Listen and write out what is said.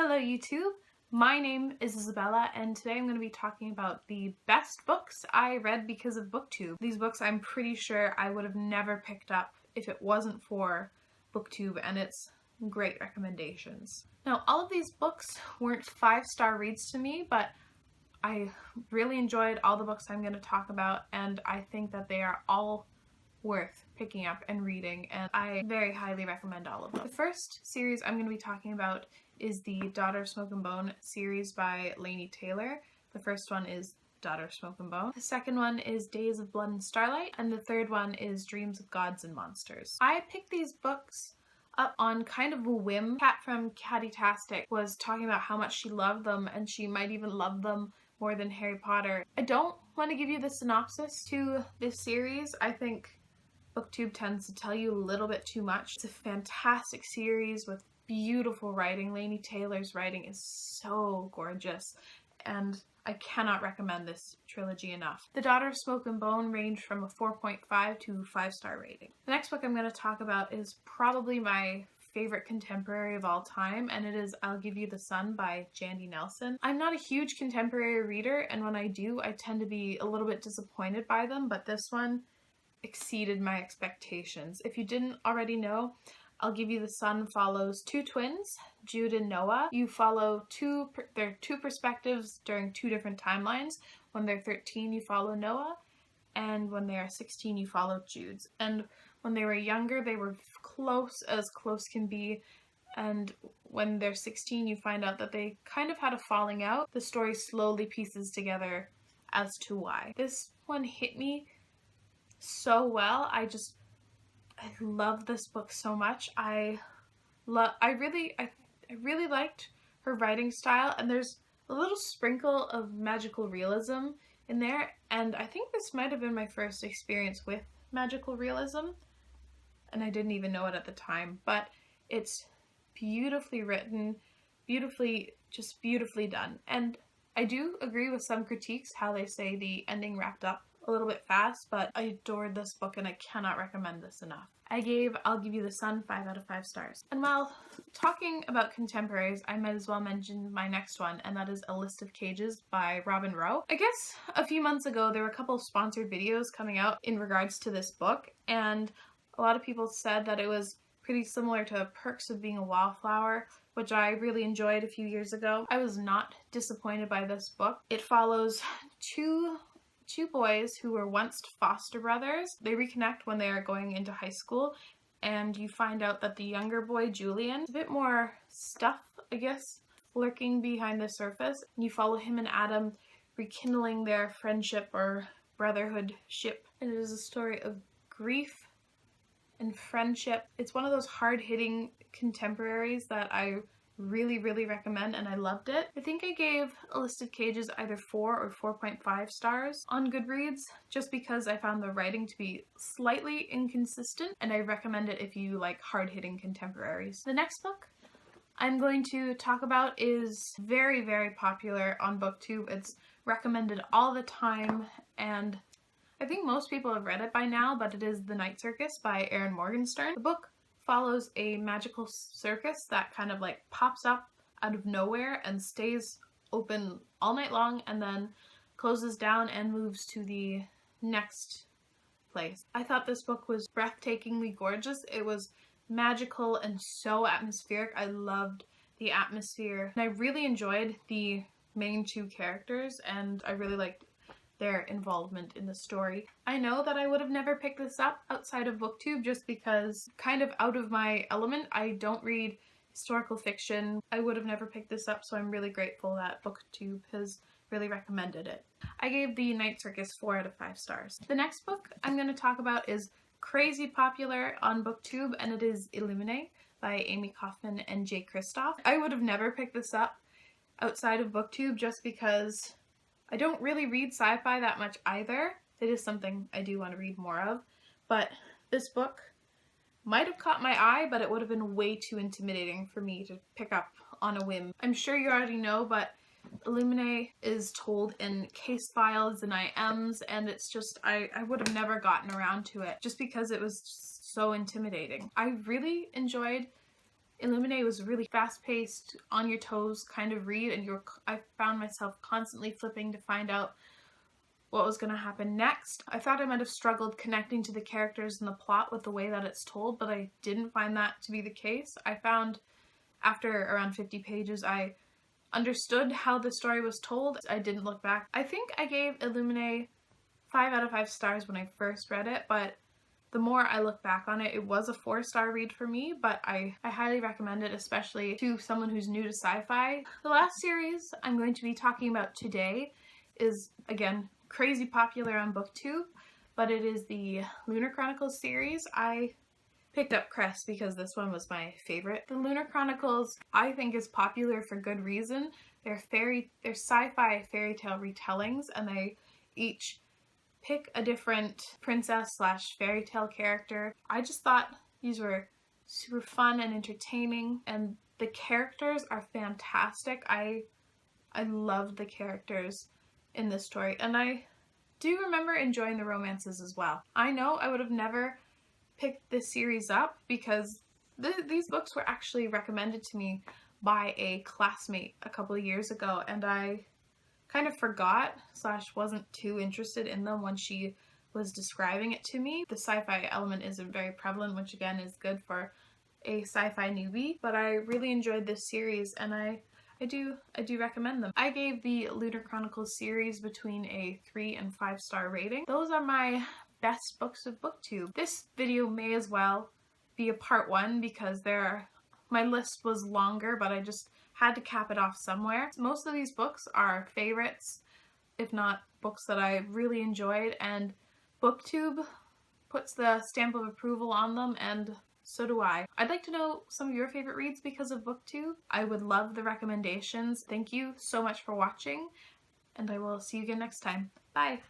Hello YouTube, my name is Isabella and today I'm going to be talking about the best books I read because of Booktube. These books I'm pretty sure I would have never picked up if it wasn't for Booktube and its great recommendations. Now all of these books weren't 5-star reads to me, but I really enjoyed all the books I'm going to talk about and I think that they are all worth picking up and reading, and I very highly recommend all of them. The first series I'm going to be talking about is the Daughter of Smoke and Bone series by Laini Taylor. The first one is Daughter of Smoke and Bone. The second one is Days of Blood and Starlight, and the third one is Dreams of Gods and Monsters. I picked these books up on kind of a whim. Kat from Catty-tastic was talking about how much she loved them and she might even love them more than Harry Potter. I don't want to give you the synopsis to this series. I think Booktube tends to tell you a little bit too much. It's a fantastic series with beautiful writing. Laini Taylor's writing is so gorgeous and I cannot recommend this trilogy enough. The Daughter of Smoke and Bone ranged from a 4.5 to 5-star rating. The next book I'm going to talk about is probably my favorite contemporary of all time, and it is I'll Give You the Sun by Jandy Nelson. I'm not a huge contemporary reader, and when I do, I tend to be a little bit disappointed by them, but this one exceeded my expectations. If you didn't already know, I'll Give You the Sun follows two twins, Jude and Noah. You follow their two perspectives during two different timelines. When they're 13, you follow Noah, and when they are 16, you follow Jude's. And when they were younger, they were close as close can be, and when they're 16, you find out that they kind of had a falling out. The story slowly pieces together as to why. This one hit me so well. I love this book so much. I really liked her writing style, and there's a little sprinkle of magical realism in there, and I think this might have been my first experience with magical realism, and I didn't even know it at the time, but it's beautifully written, beautifully done. And I do agree with some critiques how they say the ending wrapped up a little bit fast, but I adored this book and I cannot recommend this enough. I gave I'll Give You the Sun 5 out of 5 stars. And while talking about contemporaries, I might as well mention my next one, and that is A List of Cages by Robin Rowe. I guess a few months ago there were a couple of sponsored videos coming out in regards to this book, and a lot of people said that it was pretty similar to Perks of Being a Wallflower, which I really enjoyed a few years ago. I was not disappointed by this book. It follows two boys who were once foster brothers. They reconnect when they are going into high school, and you find out that the younger boy, Julian, a bit more stuff, I guess, lurking behind the surface. And you follow him and Adam rekindling their friendship or brotherhood ship. And it is a story of grief and friendship. It's one of those hard-hitting contemporaries that I really recommend, and I loved it. I think I gave A List of Cages either 4 or 4.5 stars on Goodreads, just because I found the writing to be slightly inconsistent, and I recommend it if you like hard-hitting contemporaries. The next book I'm going to talk about is very popular on Booktube. It's recommended all the time, and I think most people have read it by now, but it is The Night Circus by Erin Morgenstern. The book follows a magical circus that kind of like pops up out of nowhere and stays open all night long and then closes down and moves to the next place. I thought this book was breathtakingly gorgeous. It was magical and so atmospheric. I loved the atmosphere, and I really enjoyed the main two characters, and I really liked their involvement in the story. I know that I would have never picked this up outside of Booktube just because kind of out of my element. I don't read historical fiction. I would have never picked this up, so I'm really grateful that Booktube has really recommended it. I gave The Night Circus 4 out of 5 stars. The next book I'm going to talk about is crazy popular on Booktube, and it is Illuminate by Amy Kaufman and Jay Kristoff. I would have never picked this up outside of Booktube just because I don't really read sci-fi that much either. It is something I do want to read more of, but this book might have caught my eye, but it would have been way too intimidating for me to pick up on a whim. I'm sure you already know, but Illuminate is told in case files and IMs, and it's just, I would have never gotten around to it just because it was so intimidating. I really enjoyed Illuminate was a really fast-paced, on your toes kind of read, and I found myself constantly flipping to find out what was going to happen next. I thought I might have struggled connecting to the characters and the plot with the way that it's told, but I didn't find that to be the case. I found after around 50 pages, I understood how the story was told. I didn't look back. I think I gave Illuminate 5 out of 5 stars when I first read it, but the more I look back on it, it was a 4-star read for me, but I highly recommend it, especially to someone who's new to sci-fi. The last series I'm going to be talking about today is, again, crazy popular on Booktube, but it is the Lunar Chronicles series. I picked up Crest because this one was my favorite. The Lunar Chronicles, I think, is popular for good reason. They're sci-fi fairy tale retellings, and they each pick a different princess / fairy tale character. I just thought these were super fun and entertaining, and the characters are fantastic. I loved the characters in this story, and I do remember enjoying the romances as well. I know I would have never picked this series up because these books were actually recommended to me by a classmate a couple of years ago, and I kind of forgot / wasn't too interested in them when she was describing it to me. The sci-fi element isn't very prevalent, which again is good for a sci-fi newbie, but I really enjoyed this series, and I do recommend them. I gave the Lunar Chronicles series between a 3 and 5-star rating. Those are my best books of Booktube. This video may as well be a part 1 because my list was longer, but I just had to cap it off somewhere. Most of these books are favorites, if not books that I really enjoyed, and Booktube puts the stamp of approval on them, and so do I. I'd like to know some of your favorite reads because of Booktube. I would love the recommendations. Thank you so much for watching, and I will see you again next time. Bye!